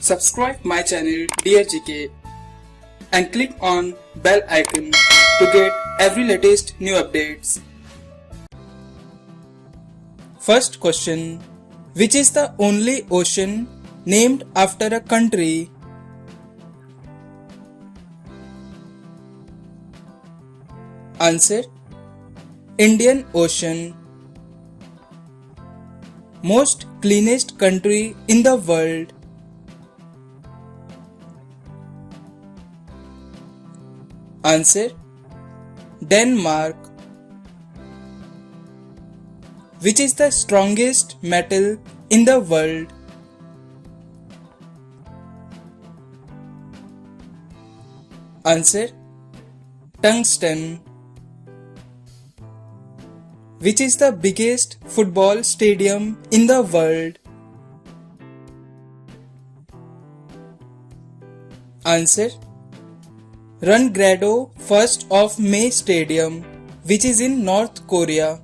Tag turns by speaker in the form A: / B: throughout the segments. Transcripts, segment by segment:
A: Subscribe my channel Dear GK and click on bell icon to get every latest new updates. First question. Which is the only ocean named after a country? Answer. Indian Ocean. Most cleanest country in the world. Answer. Denmark. Which is the strongest metal in the world? Answer. Tungsten. Which is the biggest football stadium in the world? Answer. Rangrado 1st of May Stadium, which is in North Korea.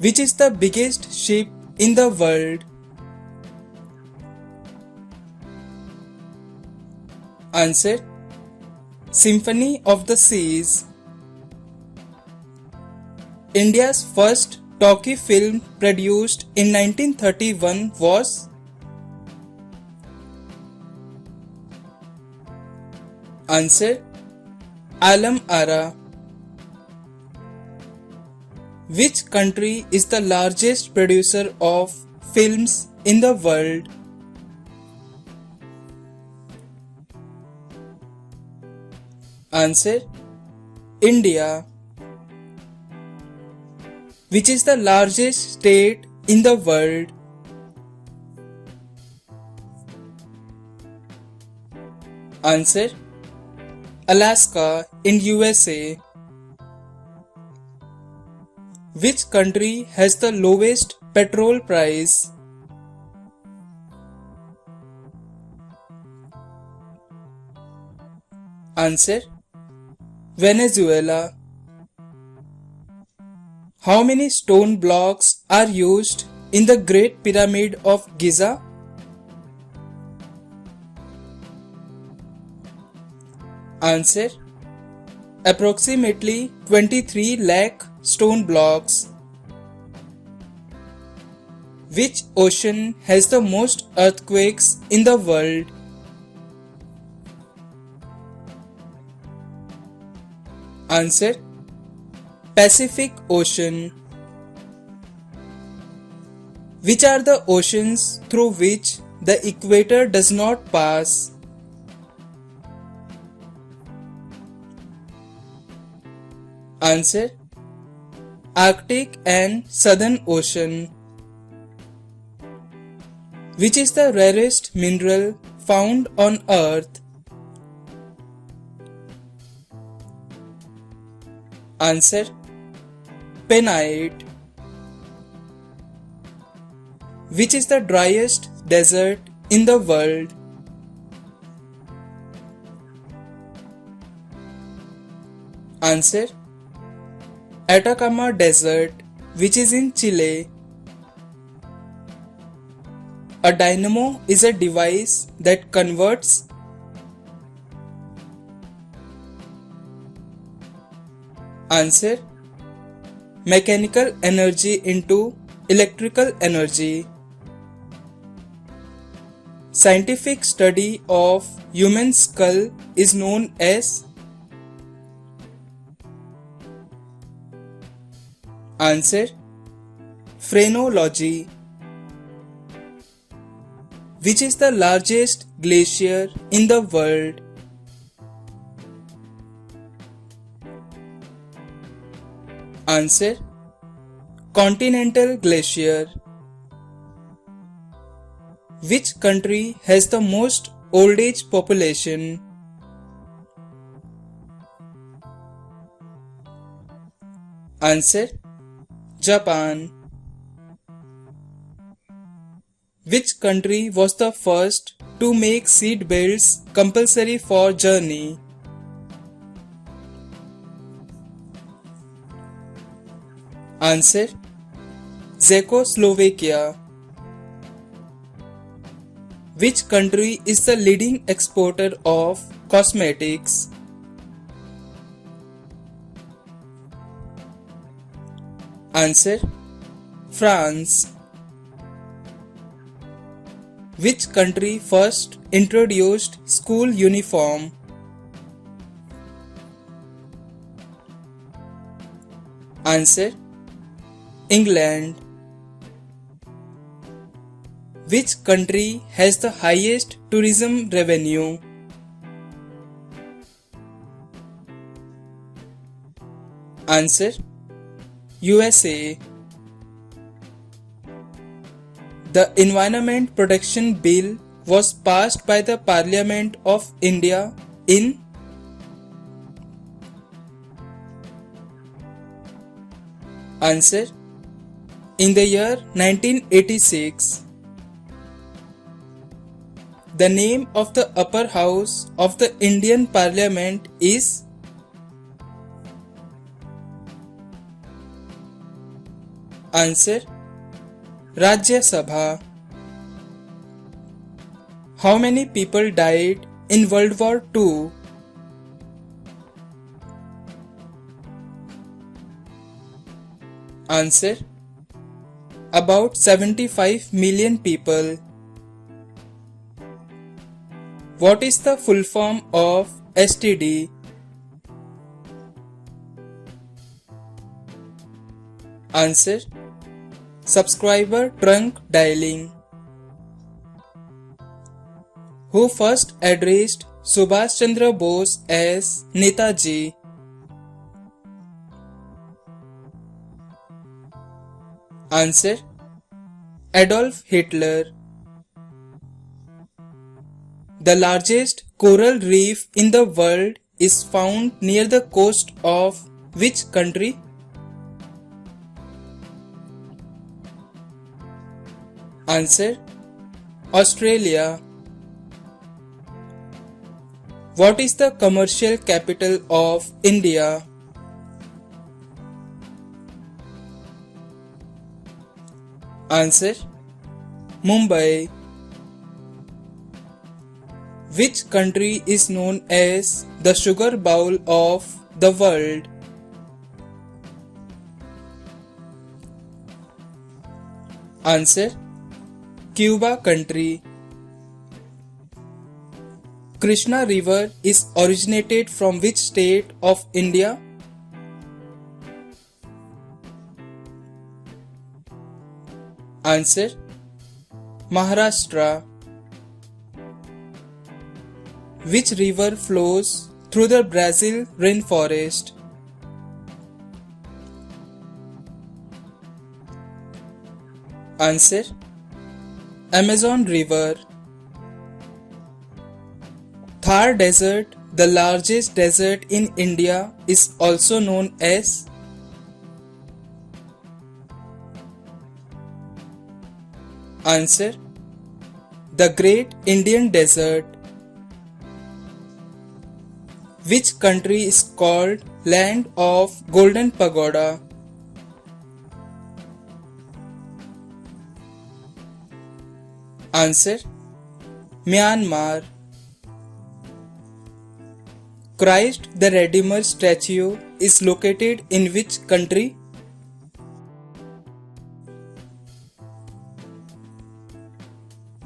A: Which is the biggest ship in the world? Answer. Symphony of the Seas. India's first talkie film produced in 1931 was? Answer. Alam Ara. Which country is the largest producer of films in the world? Answer. India. Which is the largest state in the world? Answer. Alaska in USA. Which country has the lowest petrol price? Answer. Venezuela. How many stone blocks are used in the Great Pyramid of Giza? Answer. Approximately 23 lakh stone blocks. Which ocean has the most earthquakes in the world? Answer. Pacific Ocean. Which are the oceans through which the equator does not pass? Answer. Arctic and Southern Ocean. Which is the rarest mineral found on Earth? Answer. Penite. Which is the driest desert in the world? Answer. Atacama Desert, which is in Chile. A dynamo is a device that converts. Answer. Mechanical energy into electrical energy. Scientific study of human skull is known as? Answer. Phrenology. Which is the largest glacier in the world? Answer. Continental Glacier. Which country has the most old age population? Answer. Japan. Which country was the first to make seat belts compulsory for journey? Answer. Czechoslovakia. Which country is the leading exporter of cosmetics? Answer: France. Which country first introduced school uniform? Answer: England. Which country has the highest tourism revenue? Answer: USA. The Environment Protection Bill was passed by the Parliament of India in Answer: in the year 1986. The name of the upper house of the Indian Parliament is Answer: Rajya Sabha. How many people died in World War II? Answer: about 75 million people. What is the full form of STD? Answer: subscriber trunk dialing. Who first addressed Subhash Chandra Bose as Netaji? Answer: Adolf Hitler. The largest coral reef in the world is found near the coast of which country? Answer: Australia. What is the commercial capital of India? Answer: Mumbai. Which country is known as the sugar bowl of the world? Answer: Cuba country. Krishna river is originated from which state of India? Answer: Maharashtra. Which river flows through the Brazil rainforest? Answer: Amazon river. Thar Desert, the largest desert in India, is also known as Answer: the Great Indian Desert. Which country is called Land of Golden Pagoda? Answer: Myanmar. Christ the Redeemer statue is located in which country?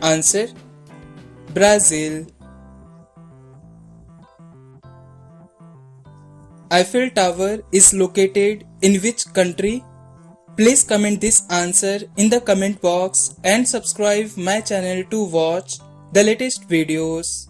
A: Answer: Brazil. Eiffel Tower is located in which country? Please comment this answer in the comment box and subscribe my channel to watch the latest videos.